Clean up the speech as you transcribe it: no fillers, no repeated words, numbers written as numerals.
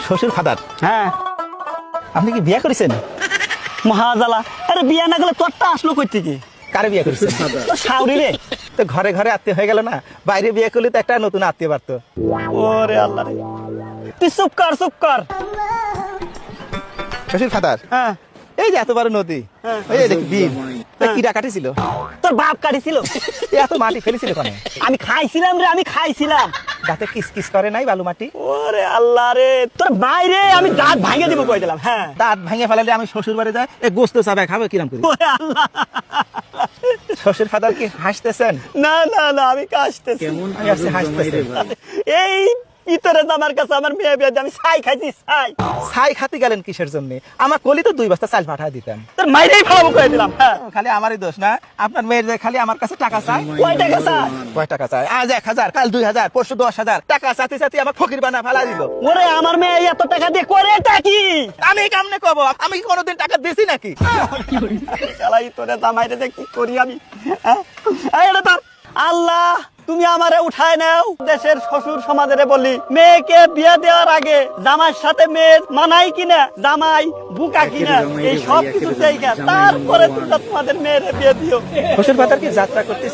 শ্বশুর ফাদার, হ্যাঁ আপনি কি বিয়ে করেছেন? মহাজালা। আরে বিয়া না গেলে তোরটা আসলো কই থেকে? কারে বিয়ে করেছেন? তোর শাউরি রে। তো ঘরে ঘরে আত্মীয় হয়ে গেল না, বাইরে বিয়ে করলে তো একটা নতুন আত্মীয় বাড়তো। ওরে আল্লাহ রে, তুই চুপ কর চুপ কর। শ্বশুর ফাদার, হ্যাঁ এই যে এত বড় নদী, হ্যাঁ। এই যে দেখি বিল, তা কিরা কাটিছিল? তোর বাপ কাটিছিল। এত মাটি ফেলেছিল কেন? আমি খাইছিলাম রে, আমি খাইছিলাম। দাঁতে কিস কিস করে নাই বালু মাটি? ওরে আল্লাহ রে, তোর বাইরে আমি দাঁত ভাঙে দিব কই দিলাম। হ্যাঁ দাঁত ভেঙে ফেলালে আমি শ্বশুর বাড়ি যাই, এই গোস্ত চাবাই খাবো কিরাম করি? ওরে আল্লাহ। শ্বশুর ফাদার কি হাসতেছেন? না না না, আমি কাশতেছি। আমি ভাবছি হাসতেছেন। এই ইতরে আমার কাছে আমার মেয়ে বিয়ে দিয়ে আমি ছাই খাইছি ছাই। ছাই খাতে গেলেন কিসের জন্য? আমার কলি তো 2 বস্তা চাল পাঠা দিতেন। তোর মাইরেই ভালো কই দিলাম। হ্যাঁ খালি আমারই দোষ না, আপনার মেয়ের যে খালি আমার কাছে টাকা চায়। কয় টাকা চাই? কয় টাকা চায়? আজ 1000, কাল 2000, পরশু 10,000 টাকা চাতে চাতে আমার ফকির বানা ফেলা দিল। ওরে আমার মেয়ে এত টাকা দিয়ে করে কি? আমি কেমনে কব? আমি কি কোনোদিন টাকা দিছি নাকি? শালাই তোরে জামাইরে যে কি করি আমি? হ্যাঁ? এই এটা তোর আল্লাহ, তুমি আমারে উঠায় নাও। দেশের শ্বশুর সমাজের বলি, মেয়েকে বিয়ে দেওয়ার আগে জামাইয়ের সাথে মেয়ে মানাই কিনা, জামাই বুকা কিনা, এই সব কিছু দেখে তারপরে তোমরা তোমাদের মেয়েরে বিয়ে দিও। শ্বশুর ফাদার কি যাত্রা করতে